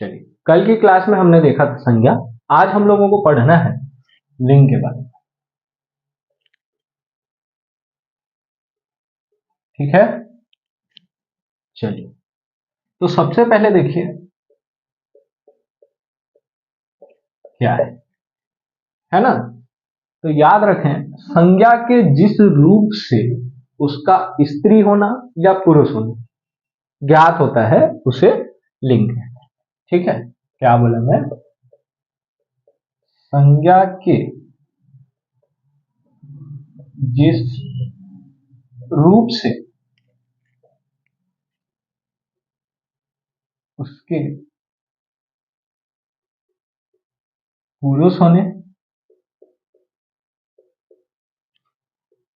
चलिए, कल की क्लास में हमने देखा था संज्ञा। आज हम लोगों को पढ़ना है लिंग के बारे में। ठीक है, चलिए तो सबसे पहले देखिए क्या है ना। तो याद रखें, संज्ञा के जिस रूप से उसका स्त्री होना या पुरुष होना ज्ञात होता है उसे लिंग कहते हैं। ठीक है, क्या बोला मैं? संज्ञा के जिस रूप से उसके पुरुष होने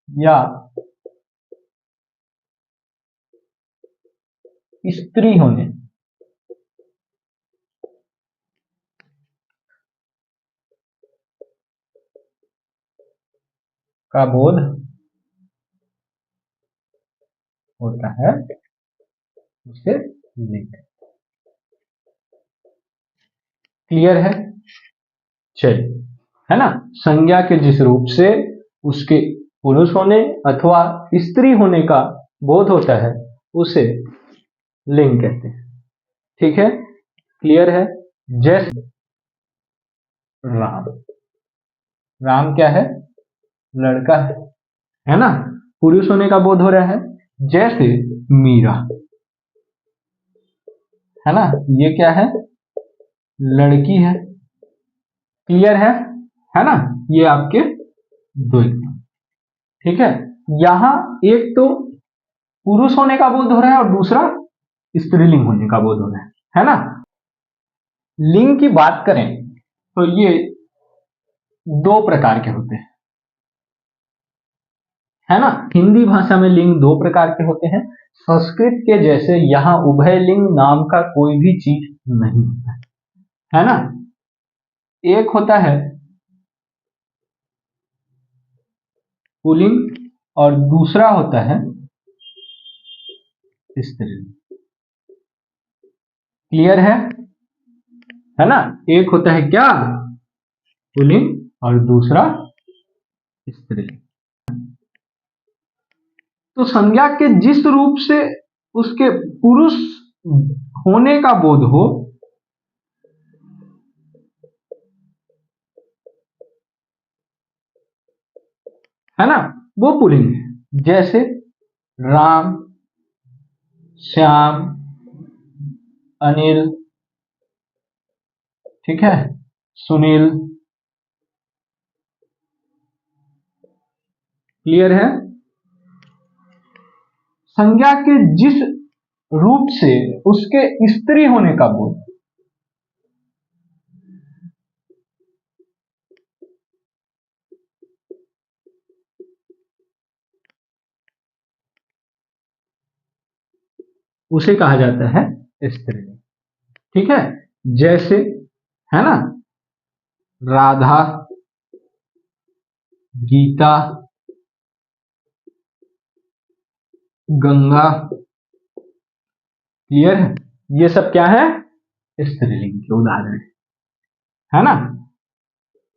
या स्त्री होने का बोध होता है उसे लिंग। क्लियर है? चलिए, है ना। संज्ञा के जिस रूप से उसके पुरुष होने अथवा स्त्री होने का बोध होता है उसे लिंग कहते हैं। ठीक है, क्लियर है? जैसे राम। राम क्या है? लड़का है ना। पुरुष होने का बोध हो रहा है। जैसे मीरा, है ना, ये क्या है? लड़की है। क्लियर है ना। ये आपके दो एग्जाम। ठीक है, यहां एक तो पुरुष होने का बोध हो रहा है और दूसरा स्त्रीलिंग होने का बोध हो रहा है ना। लिंग की बात करें तो ये दो प्रकार के होते हैं, है ना। हिंदी भाषा में लिंग दो प्रकार के होते हैं। संस्कृत के जैसे यहां उभय लिंग नाम का कोई भी चीज नहीं होता है ना। एक होता है पुल्लिंग और दूसरा होता है स्त्रीलिंग। क्लियर है ना। एक होता है क्या? पुल्लिंग और दूसरा स्त्रीलिंग। तो संज्ञा के जिस रूप से उसके पुरुष होने का बोध हो, है ना, वो पुल्लिंग है। जैसे राम, श्याम, अनिल, ठीक है, सुनील। क्लियर है? संज्ञा के जिस रूप से उसके स्त्री होने का बोध, उसे कहा जाता है स्त्रीलिंग। ठीक है, जैसे, है ना, राधा, गीता, गंगा। क्लियर है? ये सब क्या है? स्त्रीलिंग के उदाहरण है ना।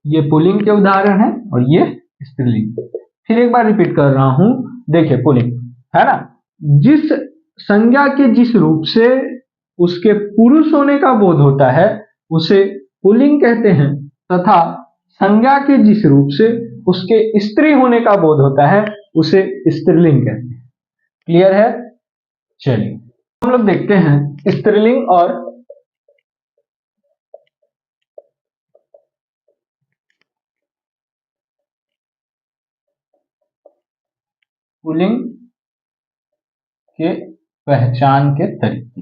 ये पुल्लिंग के उदाहरण है और ये स्त्रीलिंग। फिर एक बार रिपीट कर रहा हूं, देखिए पुल्लिंग, है ना, जिस संज्ञा के जिस रूप से उसके पुरुष होने का बोध होता है उसे पुल्लिंग कहते हैं, तथा संज्ञा के जिस रूप से उसके स्त्री होने का बोध होता है उसे स्त्रीलिंग कहते हैं। क्लियर है? चलिए हम लोग देखते हैं स्त्रीलिंग और पुल्लिंग के पहचान के तरीके।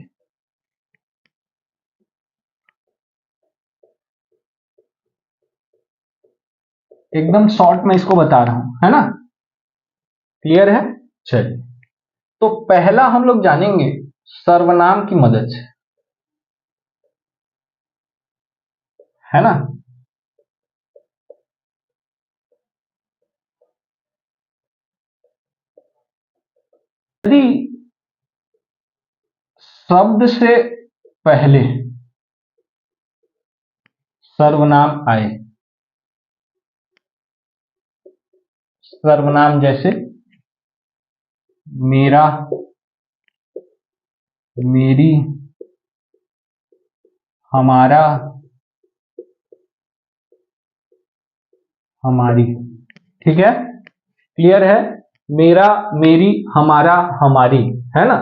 एकदम शॉर्ट में इसको बता रहा हूं, है ना। क्लियर है? चलिए, तो पहला हम लोग जानेंगे सर्वनाम की मदद से, है ना। यदि शब्द से पहले सर्वनाम आए, सर्वनाम जैसे मेरा, मेरी, हमारा, हमारी, ठीक है, क्लियर है, मेरा, मेरी, हमारा, हमारी, है ना,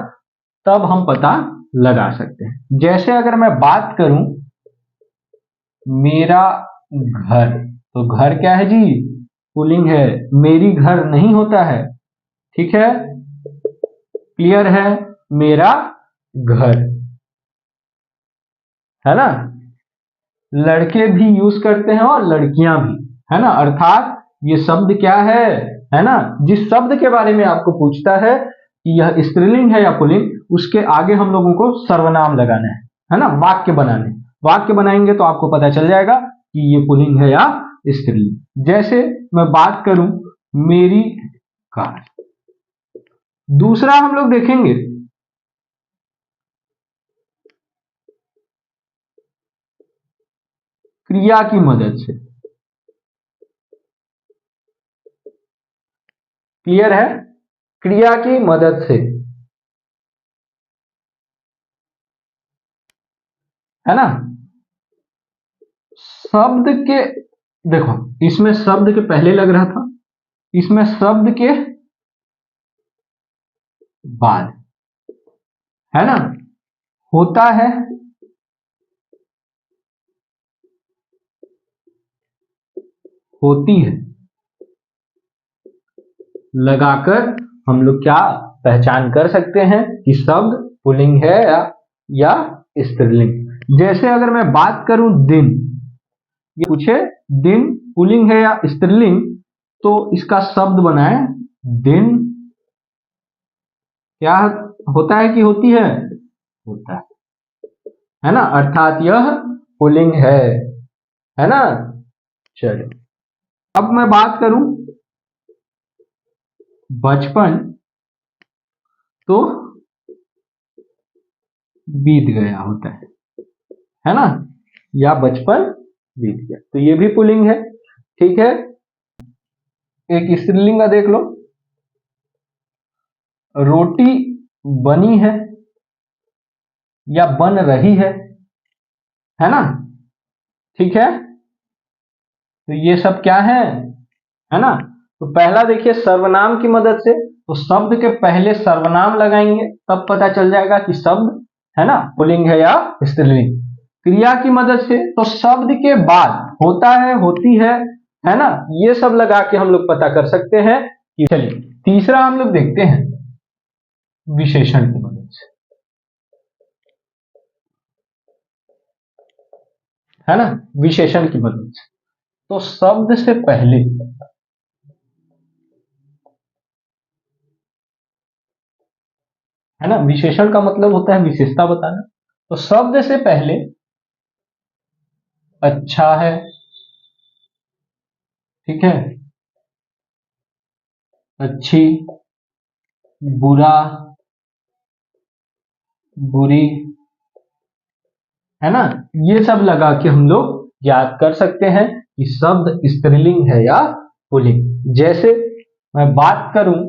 तब हम पता लगा सकते हैं। जैसे अगर मैं बात करूं मेरा घर, तो घर क्या है जी, पुल्लिंग है, मेरी घर नहीं होता है, ठीक है, क्लियर है, मेरा घर, है ना, लड़के भी यूज करते हैं और लड़कियां भी, है ना, अर्थात ये शब्द क्या है ना, जिस शब्द के बारे में आपको पूछता है कि यह स्त्रीलिंग है या पुल्लिंग, उसके आगे हम लोगों को सर्वनाम लगाना है ना, वाक्य बनाने, वाक्य बनाएंगे तो आपको पता चल जाएगा कि ये पुल्लिंग है या स्त्रीलिंग। जैसे मैं बात करूं मेरी कार। दूसरा हम लोग देखेंगे क्रिया की मदद से, क्लियर है, क्रिया की मदद से, है ना, शब्द के, देखो इसमें शब्द के पहले लग रहा था, इसमें शब्द के बाद, है ना, होता है, होती है, लगाकर हम लोग क्या पहचान कर सकते हैं कि शब्द पुल्लिंग है या स्त्रीलिंग। जैसे अगर मैं बात करूं दिन, ये पूछे दिन पुल्लिंग है या स्त्रीलिंग, तो इसका शब्द बनाए दिन, क्या होता है कि होती है, है ना, अर्थात यह पुल्लिंग है ना। चलो अब मैं बात करूं बचपन, तो बीत गया होता है ना, या बचपन बीत गया, तो ये भी पुल्लिंग है, ठीक है। एक स्त्रीलिंग का देख लो, रोटी बनी है या बन रही है ना, ठीक है, तो ये सब क्या है ना। तो पहला देखिए सर्वनाम की मदद से, तो शब्द के पहले सर्वनाम लगाएंगे तब पता चल जाएगा कि शब्द है ना पुल्लिंग है या स्त्रीलिंग। क्रिया की मदद से, तो शब्द के बाद होता है, होती है ना, ये सब लगा के हम लोग पता कर सकते हैं कि, चलिए तीसरा हम लोग देखते हैं विशेषण की मदद से, है ना, विशेषण की मदद से, तो शब्द से पहले, है ना, विशेषण का मतलब होता है विशेषता बताना, तो शब्द से पहले अच्छा है, ठीक है, अच्छी, बुरा, बुरी, है ना, ये सब लगा के हम लोग याद कर सकते हैं कि शब्द स्त्रीलिंग है या पुल्लिंग। जैसे मैं बात करूं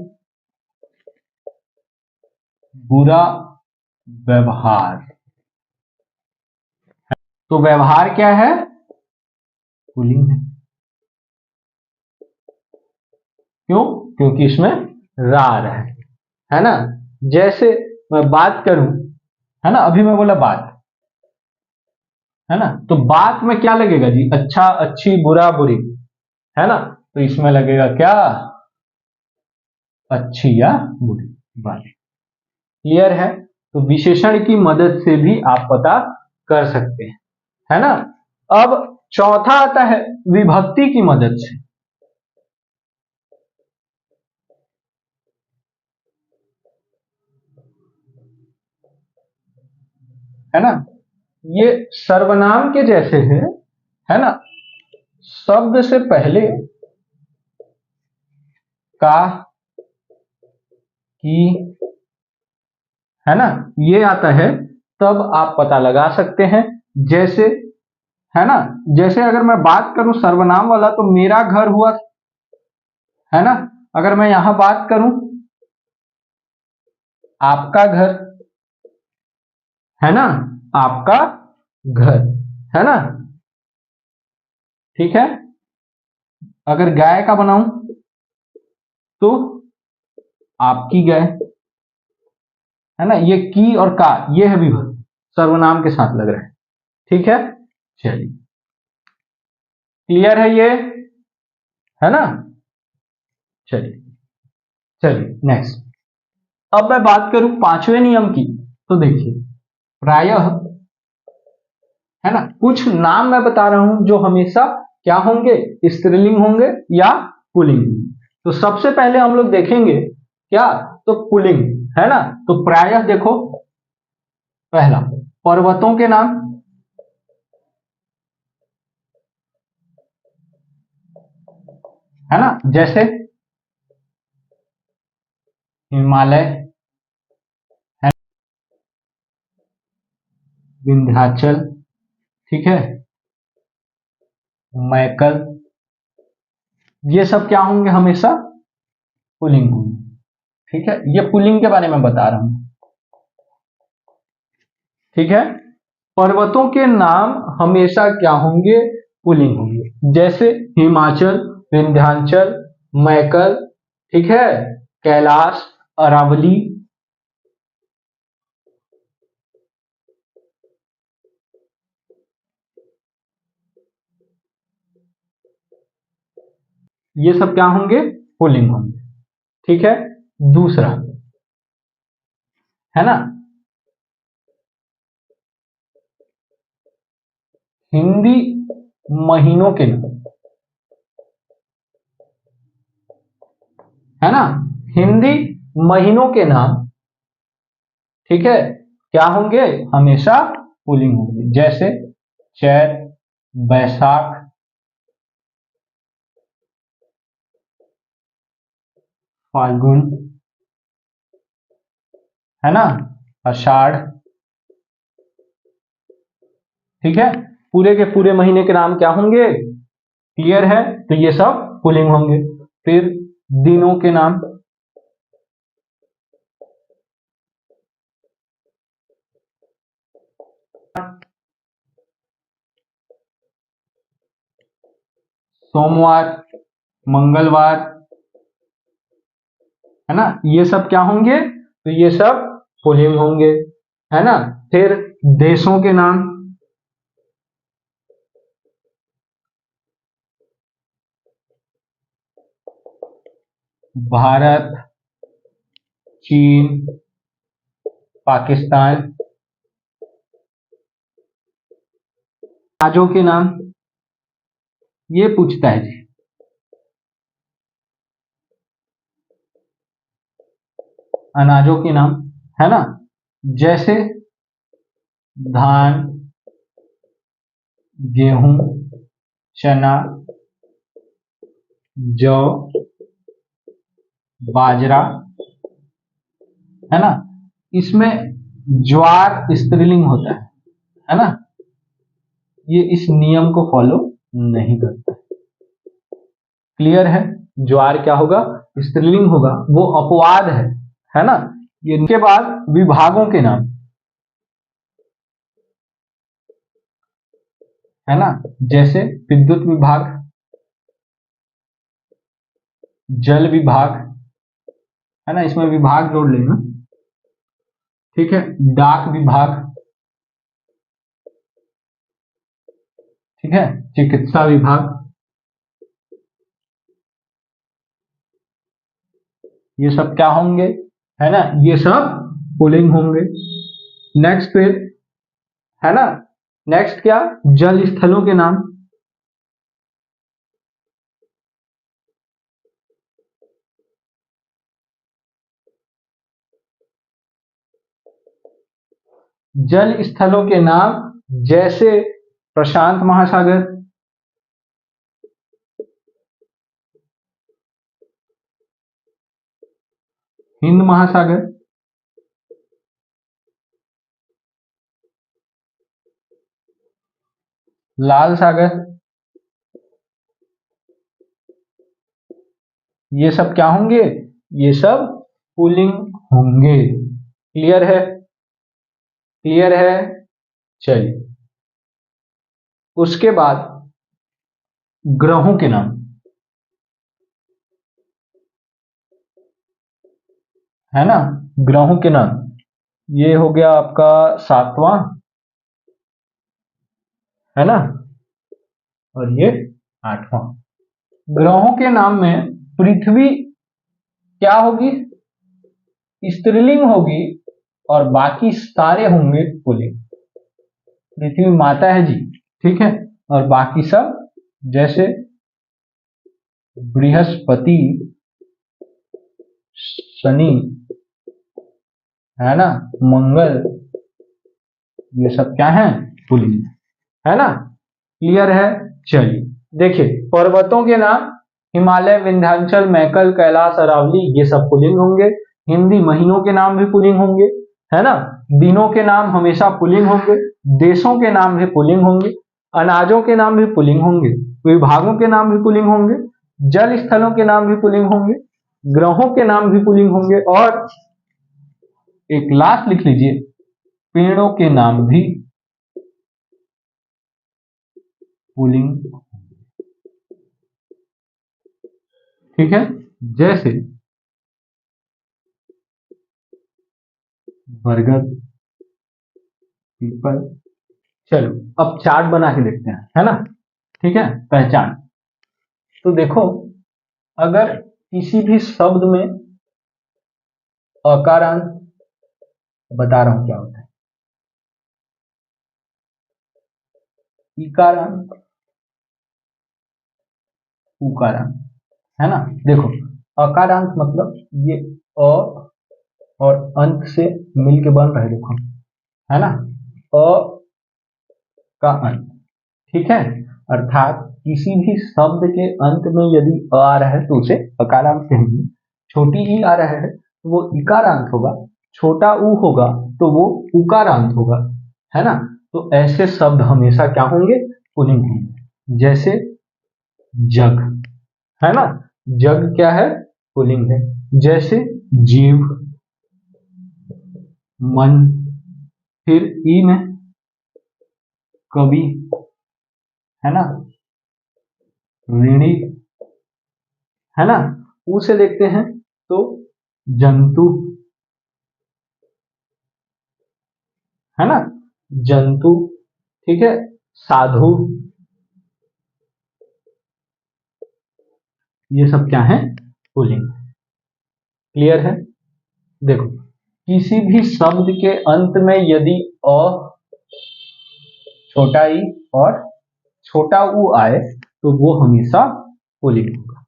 बुरा व्यवहार, तो व्यवहार क्या है, पुल्लिंग है, क्यों, क्योंकि इसमें रार है ना। जैसे मैं बात करूं, है ना, अभी मैं बोला बात, है ना, तो बात में क्या लगेगा जी, अच्छा, अच्छी, बुरा, बुरी, है ना, तो इसमें लगेगा क्या, अच्छी या बुरी बात, क्लियर है। तो विशेषण की मदद से भी आप पता कर सकते हैं, है ना। अब चौथा आता है विभक्ति की मदद से, है ना, ये सर्वनाम के जैसे है ना, शब्द से पहले का, की, है ना, ये आता है, तब आप पता लगा सकते हैं। जैसे, है ना, जैसे अगर मैं बात करूं सर्वनाम वाला तो मेरा घर हुआ, है ना। अगर मैं यहां बात करूं आपका घर, है ना, आपका घर, है ना, ठीक है। अगर गाय का बनाऊं तो आपकी गाय, है ना, ये की और का ये है विभक्त, सर्वनाम के साथ लग रहा है, ठीक है। चलिए, क्लियर है ये, है ना। चलिए, चलिए नेक्स्ट। अब मैं बात करूं पांचवें नियम की, तो देखिए, प्रायः, है ना, कुछ नाम मैं बता रहा हूं जो हमेशा क्या होंगे, स्त्रीलिंग होंगे या पुल्लिंग होंगे। तो सबसे पहले हम लोग देखेंगे क्या, तो पुल्लिंग, है ना। तो प्रायः देखो, पहला पर्वतों के नाम, है ना, जैसे हिमालय, है, विंध्याचल, ठीक है, मैकल, ये सब क्या होंगे, हमेशा पुल्लिंग होंगे, ठीक है। ये पुल्लिंग के बारे में बता रहा हूं, ठीक है। पर्वतों के नाम हमेशा क्या होंगे, पुल्लिंग होंगे, जैसे हिमाचल, विंध्याचल, मैकल, ठीक है, कैलाश, अरावली, ये सब क्या होंगे, पुल्लिंग होंगे, ठीक है। दूसरा, है ना, हिंदी महीनों के नाम, है ना, हिंदी महीनों के नाम, ठीक है, क्या होंगे, हमेशा पुल्लिंग होंगे, जैसे चैत, बैसाख, फाल्गुन, है ना, आषाढ़, ठीक है। पूरे के पूरे महीने के नाम क्या होंगे, क्लियर है, तो ये सब पुल्लिंग होंगे। फिर दिनों के नाम, सोमवार, मंगलवार, है ना, ये सब क्या होंगे, तो ये सब पुल्लिंग होंगे, है ना। फिर देशों के नाम, भारत, चीन, पाकिस्तान, राज्यों के नाम, ये पूछता है जी, अनाजों के नाम, है ना, जैसे धान, गेहूं, चना, जौ, बाजरा, है ना। इसमें ज्वार स्त्रीलिंग होता है ना, ये इस नियम को फॉलो नहीं करता, क्लियर है। ज्वार क्या होगा, स्त्रीलिंग होगा, वो अपवाद है ना। ये इनके बाद विभागों के नाम, है ना, जैसे विद्युत विभाग, जल विभाग, है ना, इसमें विभाग जोड़ लेना, ठीक है, डाक विभाग, ठीक है, चिकित्सा विभाग, ये सब क्या होंगे, है ना, ये सब पुलिंग होंगे। नेक्स्ट फिर, है ना, नेक्स्ट क्या, जल स्थलों के नाम, जल स्थलों के नाम, जैसे प्रशांत महासागर, हिंद महासागर, लाल सागर, ये सब क्या होंगे? ये सब पुल्लिंग होंगे। क्लियर है? क्लियर है? चलिए, उसके बाद ग्रहों के नाम, है ना, ग्रहों के नाम, ये हो गया आपका 7वां, है ना, और ये 8वां। ग्रहों के नाम में पृथ्वी क्या होगी? स्त्रीलिंग होगी और बाकी सारे होंगे पुल्लिंग। पृथ्वी माता है जी, ठीक है, और बाकी सब जैसे बृहस्पति, शनि, है ना, मंगल, ये सब क्या है? पुल्लिंग, है ना। क्लियर है? चलिए देखिए, पर्वतों के नाम हिमालय, विंध्याचल, मैकल, कैलाश, अरावली, ये सब पुल्लिंग होंगे। हिंदी महीनों के नाम भी पुल्लिंग होंगे, है ना। दिनों के नाम हमेशा पुल्लिंग होंगे। देशों के नाम भी पुल्लिंग होंगे। अनाजों के नाम भी पुल्लिंग होंगे। विभागों के नाम भी पुल्लिंग होंगे। जल स्थलों के नाम भी पुल्लिंग होंगे। ग्रहों के नाम भी पुल्लिंग होंगे। और एक लास्ट लिख लीजिए, पेड़ों के नाम भी पुल्लिंग, ठीक है, जैसे बरगद, पीपल। चलो अब चार्ट बना के देखते हैं, है ना, ठीक है। पहचान, तो देखो, अगर किसी भी शब्द में अकारांत, बता रहा हूं क्या होता है, इकारांत, उकारांत, है ना। देखो, अकारांत मतलब ये अ और अंत से मिलके बन रहा है, देखो, है ना, अ का अंत, ठीक है। अर्थात किसी भी शब्द के अंत में यदि अ आ रहा है तो उसे अकारांत कहेंगे। छोटी ई आ रहा है तो वो इकारांत होगा। छोटा ऊ होगा तो वो उकारांत होगा, है ना। तो ऐसे शब्द हमेशा क्या होंगे? पुल्लिंग होंगे। जैसे जग, है ना, जग क्या है? पुल्लिंग है। जैसे जीव, मन, फिर ई में कवि, है ना, ऋणी, है ना। उसे देखते हैं तो जंतु, है ना, जंतु, ठीक है, साधु, ये सब क्या है? पुल्लिंग। क्लियर है? देखो, किसी भी शब्द के अंत में यदि अ, छोटा ई और छोटा ऊ आए तो वो हमेशा पुल्लिंग होगा।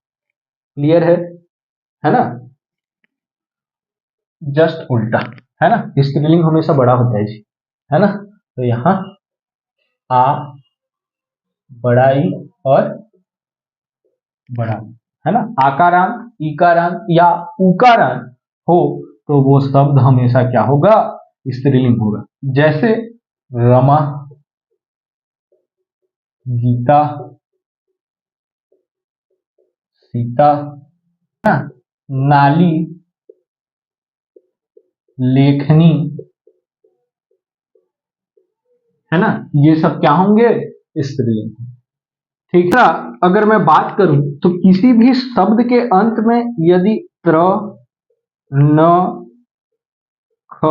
क्लियर है ना। जस्ट उल्टा, है ना, स्त्रीलिंग हमेशा बड़ा होता है जी, है ना। तो यहाँ आ, बड़ा ई और बड़ा, है ना। आकारांत, इकारांत या उकारांत हो तो वो शब्द हमेशा क्या होगा? स्त्रीलिंग होगा। जैसे रमा, गीता, सीता, है ना, नाली, लेखनी, है ना, ये सब क्या होंगे? स्त्रीलिंग। ठीक है। अगर मैं बात करूं तो किसी भी शब्द के अंत में यदि त्र, न, ख,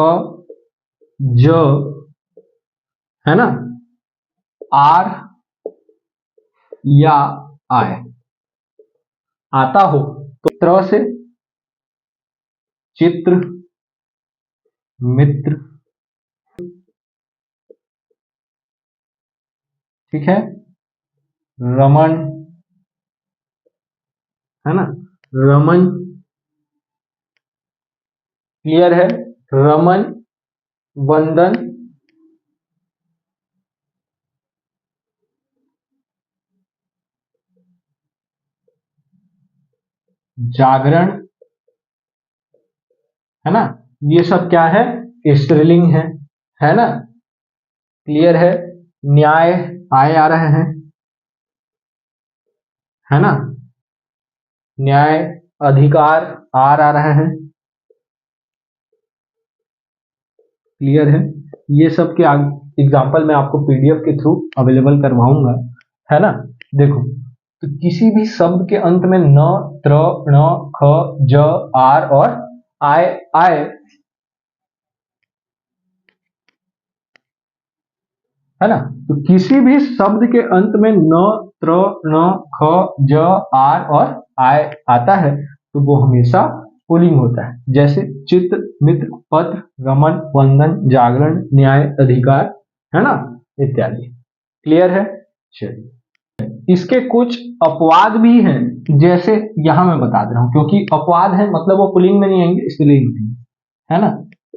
ज, है ना, आर या आय आता हो तो त्र से चित्र, मित्र, ठीक है, रमन, है ना, रमन। क्लियर है? रमन, वंदन, जागरण, है ना, ये सब क्या है? स्त्रीलिंग है ना। क्लियर है? न्याय, आय आ रहे हैं, है ना। न्याय अधिकार आर आ रहे हैं, क्लियर है। ये सब के एग्जाम्पल मैं आपको पीडीएफ के थ्रू अवेलेबल करवाऊंगा, है ना। देखो, तो किसी भी शब्द के अंत में न, त्र, ण, ख, ज, आर और आय आए, है ना। तो किसी भी शब्द के अंत में न, त्र, ण, ख, ज, आर और आय आता है तो वो हमेशा पुल्लिंग होता है। जैसे चित्र, मित्र, पत्र, रमन, वंदन, जागरण, न्याय, अधिकार, है ना, इत्यादि। क्लियर है। चलिए, इसके कुछ अपवाद भी हैं, जैसे यहां मैं बता दे रहा हूं, क्योंकि अपवाद है मतलब वो पुल्लिंग में नहीं आएंगे, इसलिए नहीं, है ना।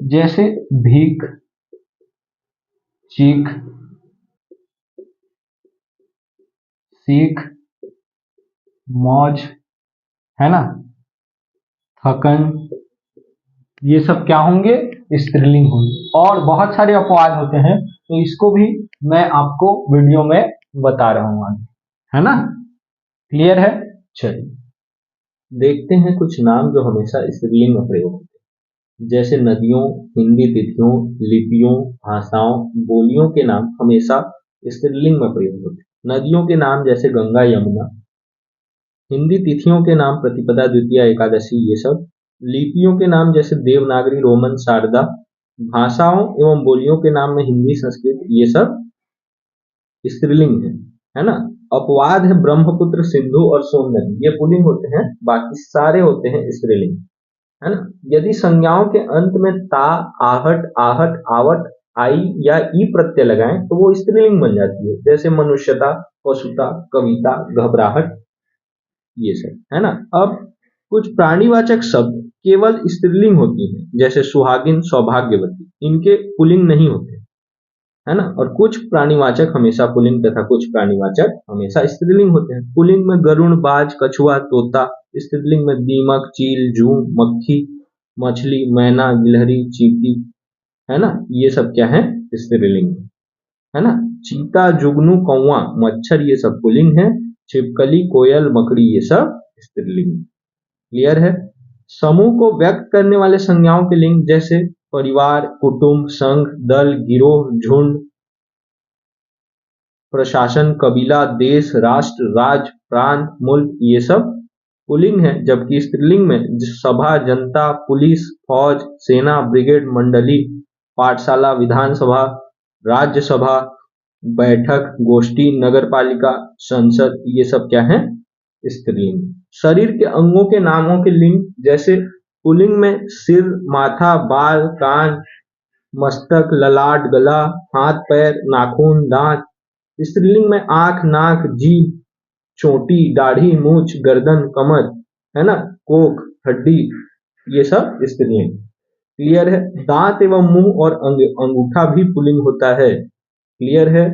जैसे भीख, चीख, सीख, मौज, है ना, थकन, ये सब क्या होंगे, स्त्रीलिंग होंगे। और बहुत सारे अपवाद होते हैं, तो इसको भी मैं आपको वीडियो में बता रहा हूं आगे, है ना। क्लियर है। चलिए, देखते हैं कुछ नाम जो हमेशा स्त्रीलिंग में प्रयोग होते हैं। जैसे नदियों, हिंदी तिथियों, लिपियों, भाषाओं, बोलियों के नाम हमेशा स्त्रीलिंग में प्रयोग होते हैं। नदियों के नाम जैसे गंगा, यमुना। हिंदी तिथियों के नाम प्रतिपदा, द्वितीया, एकादशी, ये सब। लिपियों के नाम जैसे देवनागरी, रोमन, शारदा। भाषाओं एवं बोलियों के नाम में हिंदी, संस्कृत, ये सब स्त्रीलिंग है ना। अपवाद है ब्रह्मपुत्र, सिंधु और सोन नदी, ये पुल्लिंग होते हैं, बाकी सारे होते हैं स्त्रीलिंग, है ना। यदि संज्ञाओं के अंत में ता, आहट, आहट, आवट, आई या ई प्रत्यय लगाएं तो वो स्त्रीलिंग बन जाती है। जैसे मनुष्यता, पशुता, कविता, घबराहट, ये सब, है ना। अब कुछ प्राणीवाचक शब्द केवल स्त्रीलिंग होती हैं, जैसे सुहागिन, सौभाग्यवती, इनके पुल्लिंग नहीं होते, है ना। और कुछ प्राणीवाचक हमेशा पुल्लिंग तथा कुछ प्राणीवाचक हमेशा स्त्रीलिंग होते हैं। पुल्लिंग में गरुड़, बाज, कछुआ, तोता। स्त्रीलिंग में दीमक, चील, जूं, मक्खी, मछली, मैना, गिलहरी, चींटी, है ना। ये सब क्या है, स्त्रीलिंग है ना। चीता, जुगनू, कौवा, मच्छर, ये सब पुल्लिंग है। छिपकली, कोयल, मकड़ी, ये सब स्त्रीलिंग। क्लियर है। समूह को व्यक्त करने वाले संज्ञाओं के लिंग जैसे परिवार, कुटुंब, संघ, दल, गिरोह, झुंड, प्रशासन, कबीला, देश, राष्ट्र, राज्य, प्रांत, मुल्क, ये सब पुल्लिंग है। जबकि स्त्रीलिंग में सभा, जनता, पुलिस, फौज, सेना, ब्रिगेड, मंडली, पाठशाला, विधानसभा, राज्यसभा, बैठक, गोष्ठी, नगरपालिका, संसद, ये सब क्या है, स्त्रीलिंग। शरीर के अंगों के नामों के लिंग जैसे पुल्लिंग में सिर, माथा, बाल, कान, मस्तक, ललाट, गला, हाथ, पैर, नाखून, दांत। स्त्रीलिंग में आंख, नाक, जीभ, चोटी, दाढ़ी, मूछ, गर्दन, कमर, है ना, कोख, हड्डी, ये सब स्त्रीलिंग। क्लियर है। दांत एवं मुंह और अंगूठा भी पुल्लिंग होता है। क्लियर है।